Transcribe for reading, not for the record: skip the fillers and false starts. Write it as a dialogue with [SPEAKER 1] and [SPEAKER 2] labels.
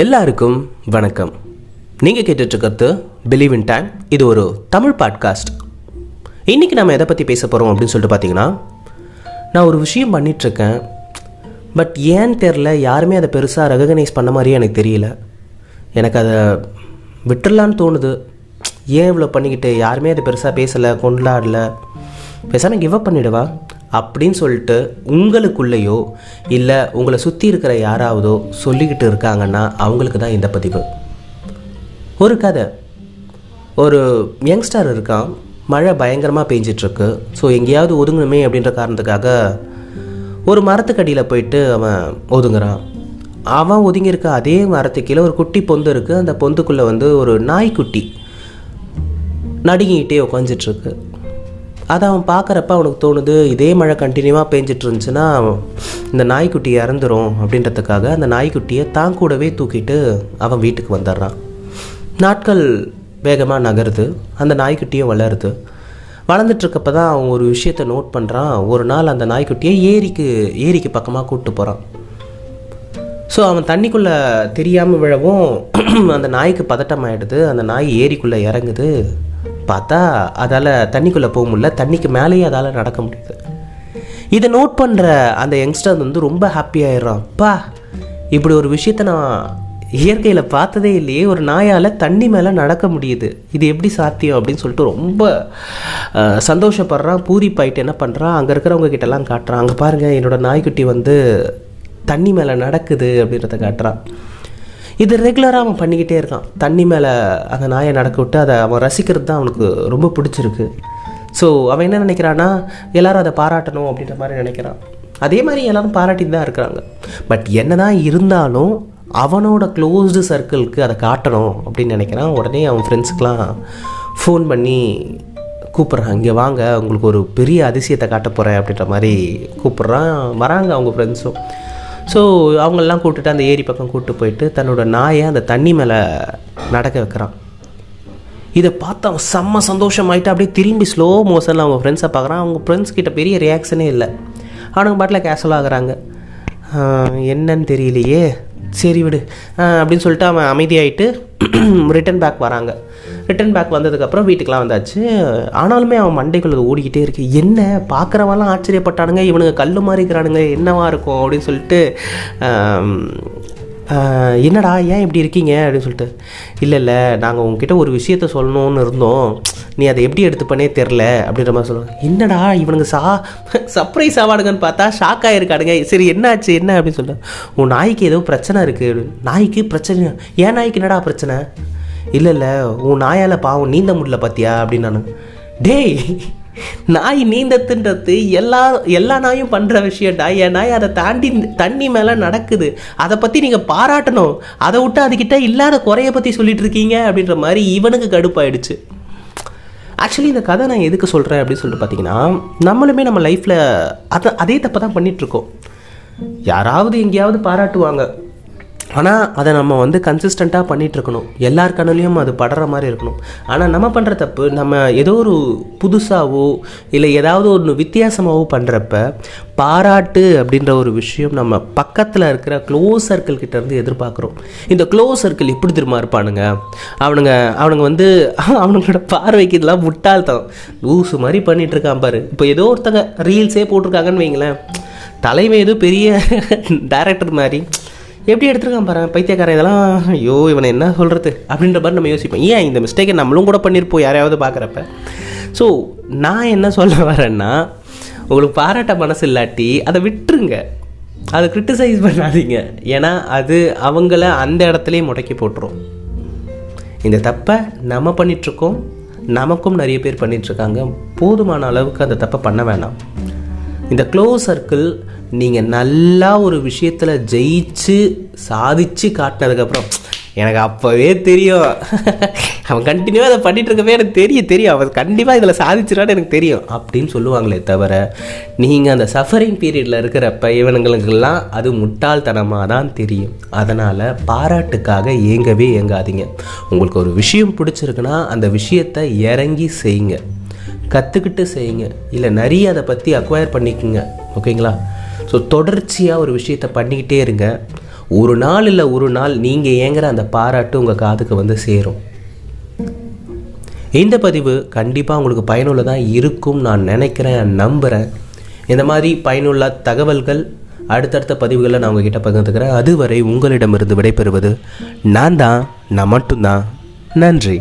[SPEAKER 1] எல்லாருக்கும் வணக்கம். நீங்கள் கேட்டுட்ருக்கிறது பிலீவ் இன் டைம். இது ஒரு தமிழ் பாட்காஸ்ட். இன்றைக்கி நம்ம எதை பற்றி பேச போகிறோம் அப்படின்னு சொல்லிட்டு பார்த்தீங்கன்னா, நான் ஒரு விஷயம் பண்ணிகிட்ருக்கேன், பட் ஏன்னு தெரில, யாருமே அதை பெருசாக ரெகக்னைஸ் பண்ண மாதிரியே எனக்கு தெரியல. எனக்கு அதை விட்டுடலான்னு தோணுது. ஏன் இவ்வளோ பண்ணிக்கிட்டு, யாருமே அதை பெருசாக பேசலை, கொண்டாடலை, பேசாமல் கிவ் அப் பண்ணிவிடுவா அப்படின்னு சொல்லிட்டு உங்களுக்குள்ளேயோ இல்லை உங்களை சுற்றி இருக்கிற யாராவதோ சொல்லிக்கிட்டு இருக்காங்கன்னா அவங்களுக்கு தான் இந்த பதிவு. ஒரு கதை. ஒரு யங்ஸ்டர் இருக்கான், மழை பயங்கரமாக பெஞ்சிட்ருக்கு. ஸோ எங்கேயாவது ஒதுங்கணுமே அப்படின்ற காரணத்துக்காக ஒரு மரத்துக்கடியில் போயிட்டு அவன் ஒதுங்குறான். அவன் ஒதுங்கியிருக்க அதே மரத்துக்கு கீழே ஒரு குட்டி பொந்து இருக்குது. அந்த பொந்துக்குள்ளே ஒரு நாய்க்குட்டி நடுங்கிக்கிட்டே உட்காந்துட்ருக்கு. அதை அவன் பார்க்குறப்ப அவனுக்கு தோணுது, இதே மழை கண்டினியூவாக பேஞ்சிட்டு இருந்துச்சுன்னா இந்த நாய்க்குட்டி இறந்துரும் அப்படின்றதுக்காக அந்த நாய்க்குட்டியை தான் கூடவே தூக்கிட்டு அவன் வீட்டுக்கு வந்துடுறான். நாட்கள் வேகமாக நகருது, அந்த நாய்க்குட்டியும் வளருது. வளர்ந்துட்டுருக்கப்ப தான் அவன் ஒரு விஷயத்தை நோட் பண்ணுறான். ஒரு நாள் அந்த நாய்க்குட்டியை ஏரிக்கு பக்கமாக கூப்பிட்டு போகிறான். ஸோ அவன் தண்ணிக்குள்ளே தெரியாமல் விழவும் அந்த நாய்க்கு பதட்டம் ஆகிடுது. அந்த நாய் ஏரிக்குள்ளே இறங்குது. பார்த்தா அதால் தண்ணிக்குள்ளே போக முடியல, தண்ணிக்கு மேலேயே அதால் நடக்க முடியுது. இதை நோட் பண்ணுற அந்த யங்ஸ்டர் ரொம்ப ஹாப்பி ஆகிடுறான். அப்பா, இப்படி ஒரு விஷயத்தை நான் இயற்கையில் பார்த்ததே இல்லையே, ஒரு நாயால் தண்ணி மேலே நடக்க முடியுது, இது எப்படி சாத்தியம் அப்படின்னு சொல்லிட்டு ரொம்ப சந்தோஷப்படுறான். பூரிப்பாயிட்டு என்ன பண்ணுறான், அங்கே இருக்கிறவங்க கிட்டலாம் காட்டுறான். அங்கே பாருங்கள், என்னோடய நாய்க்குட்டி தண்ணி மேலே நடக்குது அப்படின்றத காட்டுறான். இது ரெகுலராக அவன் பண்ணிக்கிட்டே இருக்கான். தண்ணி மேலே அந்த நாயை நடக்க விட்டு அதை அவன் ரசிக்கிறது தான் அவனுக்கு ரொம்ப பிடிச்சிருக்கு. ஸோ அவன் என்ன நினைக்கிறான்னா, எல்லோரும் அதை பாராட்டணும் அப்படின்ற மாதிரி நினைக்கிறான். அதே மாதிரி எல்லோரும் பாராட்டிட்டு தான் இருக்கிறாங்க. பட் என்ன தான் இருந்தாலும் அவனோட க்ளோஸ்டு சர்க்கிளுக்கு அதை காட்டணும் அப்படின்னு நினைக்கிறான். உடனே அவன் ஃப்ரெண்ட்ஸுக்கெலாம் ஃபோன் பண்ணி கூப்பிட்றான், இங்கே வாங்க, உங்களுக்கு ஒரு பெரிய அதிசயத்தை காட்ட போகிறேன் அப்படின்ற மாதிரி கூப்பிட்றான். வராங்க அவங்க ஃப்ரெண்ட்ஸும். ஸோ அவங்களெலாம் கூப்பிட்டுட்டு அந்த ஏரி பக்கம் கூப்பிட்டு போயிட்டு தன்னோட நாயை அந்த தண்ணி மேலே நடக்க வைக்கிறான். இதை பார்த்து அவன் செம்ம சந்தோஷமாயிட்டு அப்படியே திரும்பி ஸ்லோ மோஷனில் அவங்க ஃப்ரெண்ட்ஸை பார்க்குறான். அவங்க ஃப்ரெண்ட்ஸ் கிட்ட பெரிய ரியாக்ஷனே இல்லை. அவனுக்கு பாட்டில் கேஷுவலாக ஆகுறாங்க. என்னன்னு தெரியலையே, சரி விடு அப்படின்னு சொல்லிட்டு அவன் அமைதியாகிட்டு ரிட்டன் பேக் வராங்க. ரிட்டன் பேக் வந்ததுக்கப்புறம் வீட்டுக்கெலாம் வந்தாச்சு. ஆனாலுமே அவன் மண்டைக்குள்ளே ஓடிக்கிட்டே இருக்கு. என்ன பார்க்குறவெல்லாம் ஆச்சரியப்பட்டானுங்க, இவனுங்க கல் மாதிரி இருக்கிறானுங்க, என்னவா இருக்கும் அப்படின்னு சொல்லிட்டு, என்னடா ஏன் இப்படி இருக்கீங்க அப்படின்னு சொல்லிட்டு, இல்லை நாங்கள் உங்ககிட்ட ஒரு விஷயத்த சொல்லணும்னு இருந்தோம், நீ அதை எப்படி எடுத்துப்பனே தெரில அப்படின்ற மாதிரி சொல்லுவாங்க. என்னடா இவனுங்க சர்ப்ரைஸ் ஆவானுங்கன்னு பார்த்தா ஷாக் ஆகிருக்கானுங்க. சரி என்னாச்சு என்ன அப்படின்னு சொல்லிட்டு, உன் நாய்க்கு ஏதோ பிரச்சனை இருக்குது. நாய்க்கு பிரச்சனை? ஏன் நாய்க்கு என்னடா பிரச்சனை? இல்லை உன் நாயால் பாவம் நீந்த முடியல பார்த்தியா அப்படின்னு. நான், டேய், நாய் நீந்தத்துன்றது எல்லா நாயும் பண்ணுற விஷயம்டா. என் நாய் அதை தாண்டி தண்ணி மேலே நடக்குது, அதை பற்றி நீங்கள் பாராட்டணும், அதை விட்டு அதுக்கிட்ட இல்லாத குறைய பற்றி சொல்லிட்டு இருக்கீங்க அப்படின்ற மாதிரி இவனுக்கு கடுப்பாயிடுச்சு. ஆக்சுவலி இந்த கதை நான் எதுக்கு சொல்கிறேன் அப்படின்னு சொல்லிட்டு பார்த்தீங்கன்னா, நம்மளுமே நம்ம லைஃப்பில் அதே தப்பை தான் பண்ணிகிட்ருக்கோம். யாராவது எங்கேயாவது பாராட்டுவாங்க, ஆனால் அதை நம்ம கன்சிஸ்டண்ட்டாக பண்ணிகிட்ருக்கணும். எல்லார் கண்ணுலேயும் அது படுற மாதிரி இருக்கணும். ஆனால் நம்ம பண்ணுற தப்பு, நம்ம ஏதோ ஒரு புதுசாகவோ இல்லை ஏதாவது ஒன்று வித்தியாசமாகவோ பண்ணுறப்ப பாராட்டு அப்படின்ற ஒரு விஷயம் நம்ம பக்கத்தில் இருக்கிற க்ளோஸ் சர்க்கிள்கிட்டேருந்து எதிர்பார்க்குறோம். இந்த க்ளோஸ் சர்க்கிள் எப்படி திரும்ப இருப்பானுங்க, அவனுங்க அவனுங்களோட பார்வைக்கு இதெல்லாம் முட்டாள்தான், லூசு மாதிரி பண்ணிகிட்ருக்கான் பாரு. இப்போ ஏதோ ஒருத்தங்க ரீல்ஸே போட்டிருக்காங்கன்னு வைங்களேன், தலைமை ஏதோ பெரிய டைரக்டர் மாதிரி எப்படி எடுத்துருக்கான் பாரு பைத்தியக்காரன், இதெல்லாம் ஐயோ இவனை என்ன சொல்கிறது அப்படின்ற மாதிரி நம்ம யோசிப்போம். ஏன் இந்த மிஸ்டேக்கை நம்மளும் கூட பண்ணியிருப்போம் யாரையாவது பார்க்குறப்ப. ஸோ நான் என்ன சொல்ல வரேன்னா, உங்களுக்கு பாராட்ட மனசு இல்லாட்டி அதை விட்டுருங்க, அதை கிரிட்டிசைஸ் பண்ணாதீங்க. ஏன்னா அது அவங்கள அந்த இடத்துலையே முடக்கி போட்டுரும். இந்த தப்பை நம்ம பண்ணிகிட்ருக்கோம், நமக்கும் நிறைய பேர் பண்ணிகிட்ருக்காங்க. போதுமான அளவுக்கு அந்த தப்பை பண்ண வேணாம். இந்த க்ளோஸ் சர்க்கிள் நீங்கள் நல்லா ஒரு விஷயத்தில் ஜெயிச்சு சாதிச்சு காட்டினதுக்கப்புறம், எனக்கு அப்போவே தெரியும் அவன் கண்டினியூவாக அதை பண்ணிகிட்டு இருக்கவே எனக்கு தெரியும் அவன் கண்டிப்பாக இதில் சாதிச்சிடான்னு எனக்கு தெரியும் அப்படின்னு சொல்லுவாங்களே தவிர, நீங்கள் அந்த சஃபரிங் பீரியடில் இருக்கிறப்ப இவனுங்களுக்கெல்லாம் அது முட்டாள்தனமாக தான் தெரியும். அதனால் பாராட்டுக்காக ஏங்காதீங்க. உங்களுக்கு ஒரு விஷயம் பிடிச்சிருக்குன்னா அந்த விஷயத்தை இறங்கி செய்யுங்க, கற்றுக்கிட்டு செய்யுங்க, இல்லை நிறைய அதை பற்றி அக்வயர் பண்ணிக்கோங்க. ஓகேங்களா? ஸோ தொடர்ச்சியாக ஒரு விஷயத்தை பண்ணிக்கிட்டே இருங்க. ஒரு நாள் இல்லை ஒரு நாள் நீங்கள் ஏங்குற அந்த பாராட்டு உங்கள் காதுக்கு வந்து சேரும். இந்த பதிவு கண்டிப்பாக உங்களுக்கு பயனுள்ளதாக இருக்கும் நான் நினைக்கிறேன், நம்புகிறேன். இந்த மாதிரி பயனுள்ள தகவல்கள் அடுத்தடுத்த பதிவுகளில் நான் உங்ககிட்ட பகிர்ந்துக்கிறேன். அதுவரை உங்களிடமிருந்து விடைபெறுவது நான் மட்டும்தான். நன்றி.